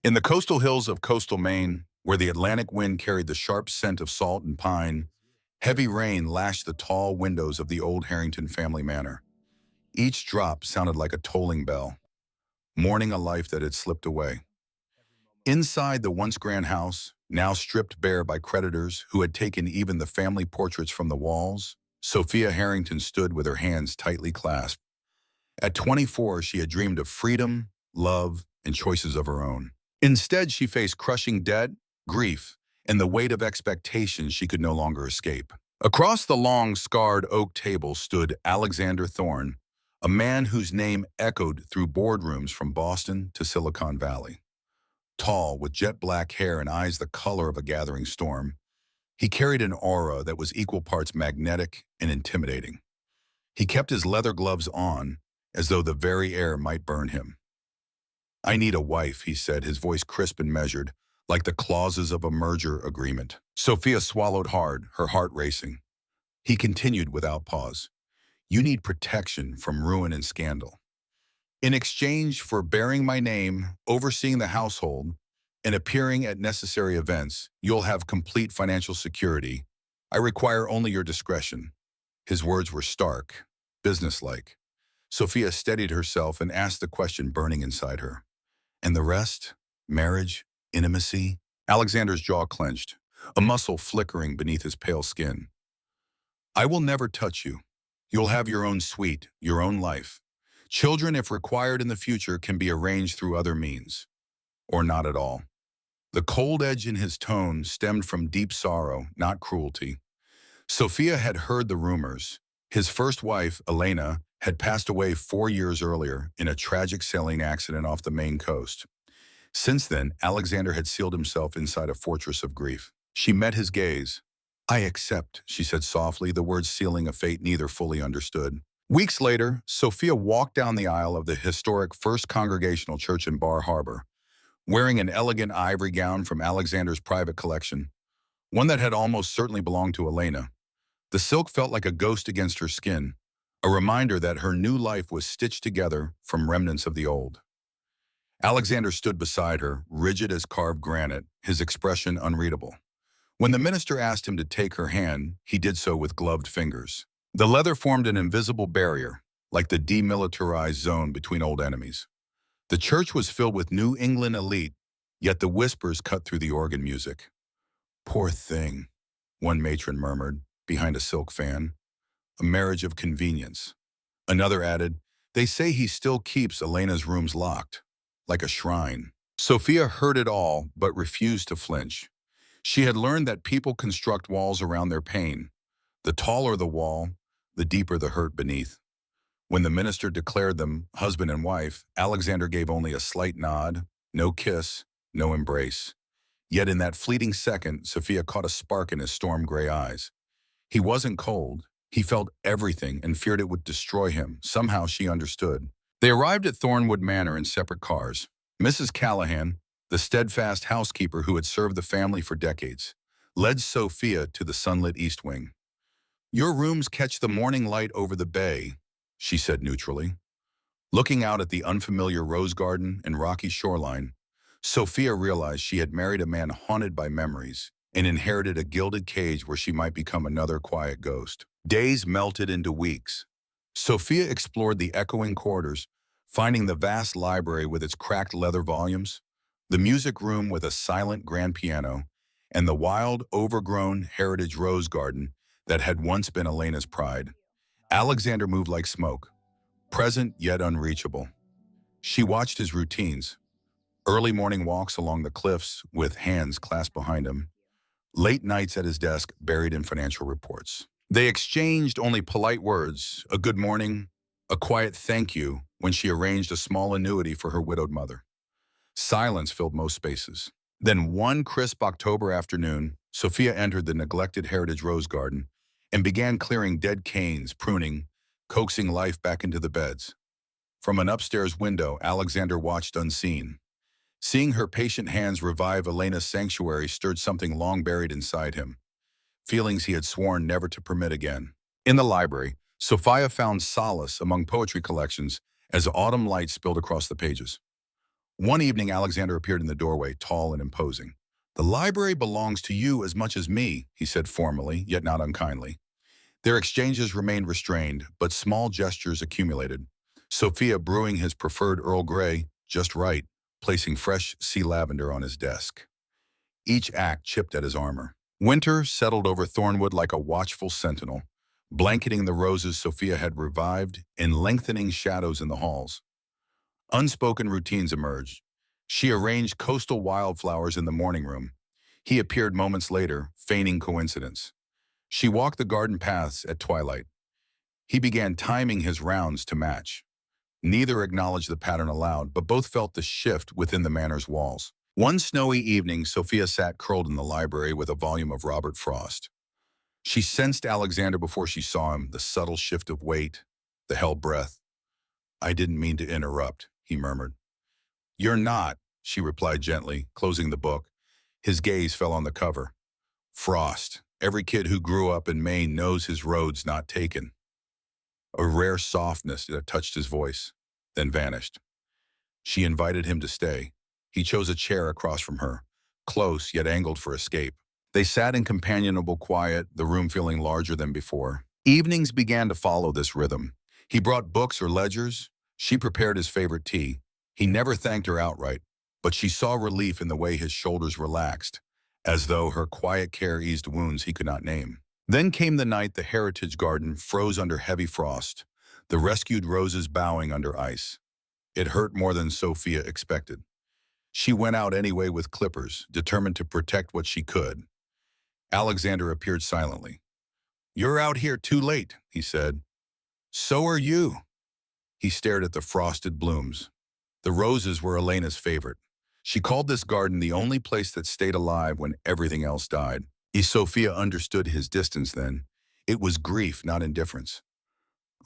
In the coastal hills of coastal Maine, where the Atlantic wind carried the sharp scent of salt and pine, heavy rain lashed the tall windows of the old Harrington family manor. Each drop sounded like a tolling bell, mourning a life that had slipped away. Inside the once grand house, now stripped bare by creditors who had taken even the family portraits from the walls, Sophia Harrington stood with her hands tightly clasped. At 24, she had dreamed of freedom, love, and choices of her own. Instead, she faced crushing debt, grief, and the weight of expectations she could no longer escape. Across the long, scarred oak table stood Alexander Thorne, a man whose name echoed through boardrooms from Boston to Silicon Valley. Tall, with jet black hair and eyes the color of a gathering storm, he carried an aura that was equal parts magnetic and intimidating. He kept his leather gloves on, as though the very air might burn him. "I need a wife," he said, his voice crisp and measured, like the clauses of a merger agreement. Sophia swallowed hard, her heart racing. He continued without pause. "You need protection from ruin and scandal. In exchange for bearing my name, overseeing the household, and appearing at necessary events, you'll have complete financial security. I require only your discretion." His words were stark, businesslike. Sophia steadied herself and asked the question burning inside her. "And the rest? Marriage? Intimacy?" Alexander's jaw clenched, a muscle flickering beneath his pale skin. "I will never touch you. You'll have your own suite, your own life. Children, if required in the future, can be arranged through other means. Or not at all." The cold edge in his tone stemmed from deep sorrow, not cruelty. Sophia had heard the rumors. His first wife, Elena, had passed away 4 years earlier in a tragic sailing accident off the Maine coast. Since then, Alexander had sealed himself inside a fortress of grief. She met his gaze. "I accept," she said softly, the words sealing a fate neither fully understood. Weeks later, Sophia walked down the aisle of the historic First Congregational Church in Bar Harbor, wearing an elegant ivory gown from Alexander's private collection, one that had almost certainly belonged to Elena. The silk felt like a ghost against her skin, a reminder that her new life was stitched together from remnants of the old. Alexander stood beside her, rigid as carved granite, his expression unreadable. When the minister asked him to take her hand, he did so with gloved fingers. The leather formed an invisible barrier, like the demilitarized zone between old enemies. The church was filled with New England elite, yet the whispers cut through the organ music. "Poor thing," one matron murmured, behind a silk fan. "A marriage of convenience." Another added, "They say he still keeps Elena's rooms locked, like a shrine." Sophia heard it all, but refused to flinch. She had learned that people construct walls around their pain. The taller the wall, the deeper the hurt beneath. When the minister declared them husband and wife, Alexander gave only a slight nod, no kiss, no embrace. Yet in that fleeting second, Sophia caught a spark in his storm-gray eyes. He wasn't cold. He felt everything and feared it would destroy him. Somehow she understood. They arrived at Thornwood Manor in separate cars. Mrs. Callahan, the steadfast housekeeper who had served the family for decades, led Sophia to the sunlit east wing. "Your rooms catch the morning light over the bay," she said neutrally. Looking out at the unfamiliar rose garden and rocky shoreline, Sophia realized she had married a man haunted by memories and inherited a gilded cage where she might become another quiet ghost. Days melted into weeks. Sophia explored the echoing corridors, finding the vast library with its cracked leather volumes, the music room with a silent grand piano, and the wild, overgrown heritage rose garden that had once been Elena's pride. Alexander moved like smoke, present yet unreachable. She watched his routines, early morning walks along the cliffs with hands clasped behind him, late nights at his desk buried in financial reports. They exchanged only polite words, a good morning, a quiet thank you when she arranged a small annuity for her widowed mother. Silence filled most spaces. Then one crisp October afternoon, Sophia entered the neglected heritage rose garden and began clearing dead canes, pruning, coaxing life back into the beds. From an upstairs window, Alexander watched unseen. Seeing her patient hands revive Elena's sanctuary stirred something long buried inside him, feelings he had sworn never to permit again. In the library, Sophia found solace among poetry collections as autumn light spilled across the pages. One evening, Alexander appeared in the doorway, tall and imposing. "The library belongs to you as much as me," he said formally, yet not unkindly. Their exchanges remained restrained, but small gestures accumulated. Sophia brewing his preferred Earl Grey, just right, placing fresh sea lavender on his desk. Each act chipped at his armor. Winter settled over Thornwood like a watchful sentinel, blanketing the roses Sophia had revived and lengthening shadows in the halls. Unspoken routines emerged. She arranged coastal wildflowers in the morning room. He appeared moments later, feigning coincidence. She walked the garden paths at twilight. He began timing his rounds to match. Neither acknowledged the pattern aloud, but both felt the shift within the manor's walls. One snowy evening, Sophia sat curled in the library with a volume of Robert Frost. She sensed Alexander before she saw him, the subtle shift of weight, the held breath. "I didn't mean to interrupt," he murmured. "You're not," she replied gently, closing the book. His gaze fell on the cover. Frost. Every kid who grew up in Maine knows his road's not taken. A rare softness that touched his voice, then vanished. She invited him to stay. He chose a chair across from her, close yet angled for escape. They sat in companionable quiet, the room feeling larger than before. Evenings began to follow this rhythm. He brought books or ledgers. She prepared his favorite tea. He never thanked her outright, but she saw relief in the way his shoulders relaxed, as though her quiet care eased wounds he could not name. Then came the night the heritage garden froze under heavy frost, the rescued roses bowing under ice. It hurt more than Sophia expected. She went out anyway with clippers, determined to protect what she could. Alexander appeared silently. "You're out here too late," he said. "So are you." He stared at the frosted blooms. The roses were Elena's favorite. She called this garden the only place that stayed alive when everything else died. Sophia understood his distance then. It was grief, not indifference.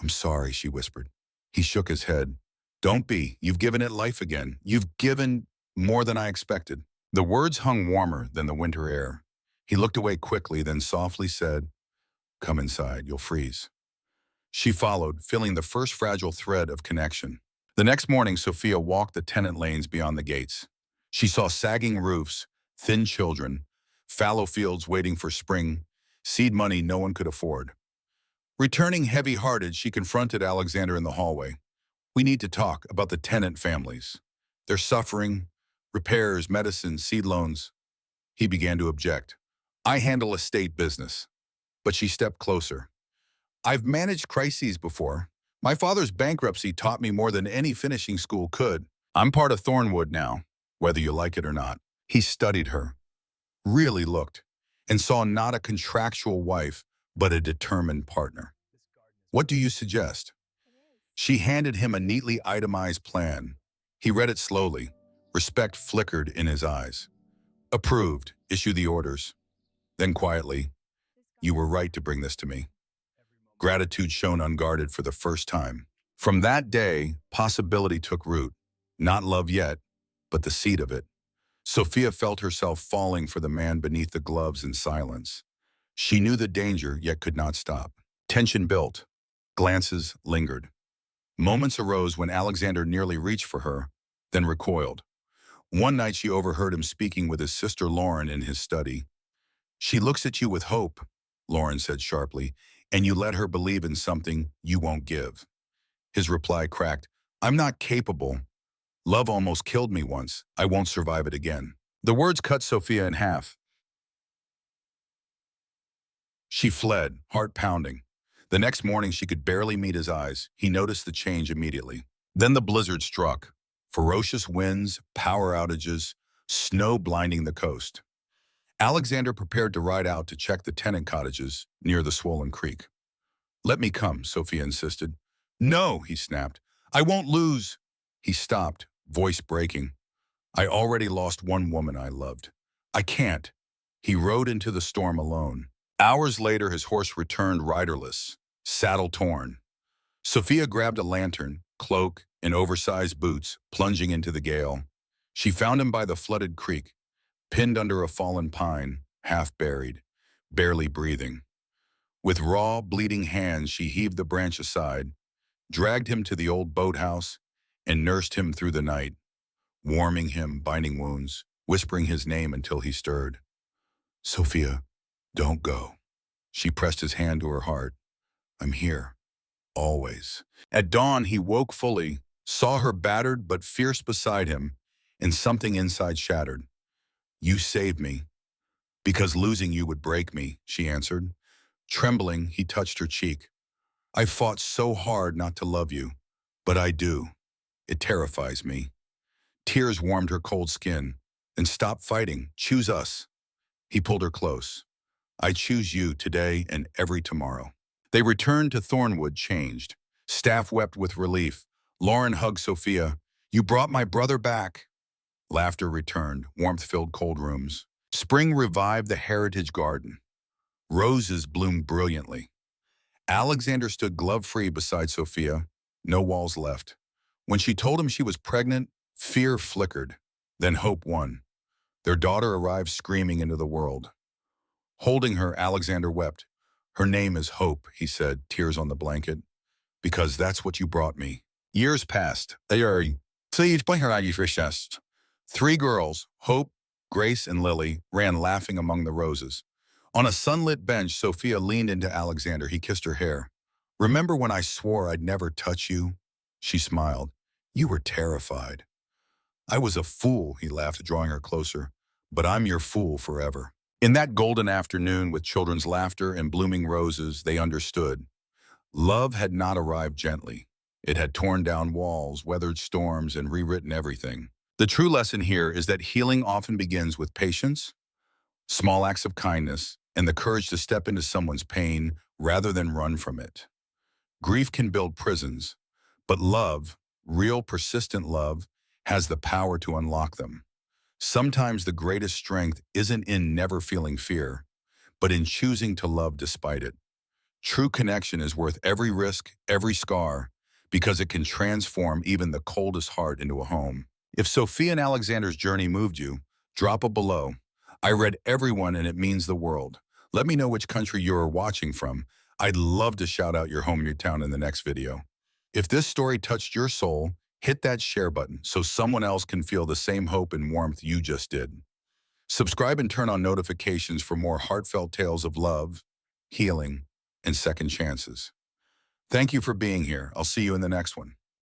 "I'm sorry," she whispered. He shook his head. "Don't be. You've given it life again. You've given more than I expected." The words hung warmer than the winter air. He looked away quickly, then softly said, "Come inside, you'll freeze." She followed, feeling the first fragile thread of connection. The next morning, Sophia walked the tenant lanes beyond the gates. She saw sagging roofs, thin children, fallow fields waiting for spring, seed money no one could afford. Returning heavy-hearted, she confronted Alexander in the hallway. "We need to talk about the tenant families. Their suffering, repairs, medicine, seed loans." He began to object. "I handle estate business." But she stepped closer. "I've managed crises before. My father's bankruptcy taught me more than any finishing school could. I'm part of Thornwood now, whether you like it or not." He studied her, really looked, and saw not a contractual wife, but a determined partner. "What do you suggest?" She handed him a neatly itemized plan. He read it slowly. Respect flickered in his eyes. "Approved. Issue the orders." Then quietly, "You were right to bring this to me." Gratitude shone unguarded for the first time. From that day, possibility took root. Not love yet, but the seed of it. Sophia felt herself falling for the man beneath the gloves in silence. She knew the danger, yet could not stop. Tension built. Glances lingered. Moments arose when Alexander nearly reached for her, then recoiled. One night she overheard him speaking with his sister Lauren in his study. "She looks at you with hope," Lauren said sharply, "and you let her believe in something you won't give." His reply cracked, "I'm not capable. Love almost killed me once. I won't survive it again." The words cut Sophia in half. She fled, heart pounding. The next morning she could barely meet his eyes. He noticed the change immediately. Then the blizzard struck. Ferocious winds, power outages, snow blinding the coast. Alexander prepared to ride out to check the tenant cottages near the swollen creek. "Let me come," Sophia insisted. "No," he snapped. "I won't lose." He stopped, voice breaking. "I already lost one woman I loved. I can't." He rode into the storm alone. Hours later, his horse returned riderless, saddle torn. Sophia grabbed a lantern, cloak, and oversized boots, plunging into the gale. She found him by the flooded creek, pinned under a fallen pine, half buried, barely breathing. With raw, bleeding hands, she heaved the branch aside, dragged him to the old boathouse, and nursed him through the night. warming him, binding wounds, whispering his name until he stirred. Sophia, don't go. She pressed his hand to her heart. I'm here, always. At dawn, he woke fully, saw her battered but fierce beside him, and something inside shattered. You saved me. Because losing you would break me, she answered. Trembling, he touched her cheek. I fought so hard not to love you, but I do. It terrifies me. Tears warmed her cold skin. Then stop fighting. Choose us. He pulled her close. I choose you today and every tomorrow. They returned to Thornwood changed. Staff wept with relief. Lauren hugged Sophia. You brought my brother back. Laughter returned. Warmth filled cold rooms. Spring revived the heritage garden. Roses bloomed brilliantly. Alexander stood glove-free beside Sophia. No walls left. When she told him she was pregnant, fear flickered. Then hope won. Their daughter arrived screaming into the world. Holding her, Alexander wept. Her name is Hope, he said, tears on the blanket. Because that's what you brought me. Years passed. Three girls, Hope, Grace, and Lily, ran laughing among the roses. On a sunlit bench, Sophia leaned into Alexander. He kissed her hair. Remember when I swore I'd never touch you? She smiled. You were terrified. I was a fool, he laughed, drawing her closer. But I'm your fool forever. In that golden afternoon with children's laughter and blooming roses, they understood. Love had not arrived gently. It had torn down walls, weathered storms, and rewritten everything. The true lesson here is that healing often begins with patience, small acts of kindness, and the courage to step into someone's pain rather than run from it. Grief can build prisons, but love, real persistent love, has the power to unlock them. Sometimes the greatest strength isn't in never feeling fear, but in choosing to love despite it. True connection is worth every risk, every scar, because it can transform even the coldest heart into a home. If Sophia and Alexander's journey moved you, drop a below. I read everyone and it means the world. Let me know which country you're watching from. I'd love to shout out your home and your town in the next video. If this story touched your soul, hit that share button so someone else can feel the same hope and warmth you just did. Subscribe and turn on notifications for more heartfelt tales of love, healing, and second chances. Thank you for being here. I'll see you in the next one.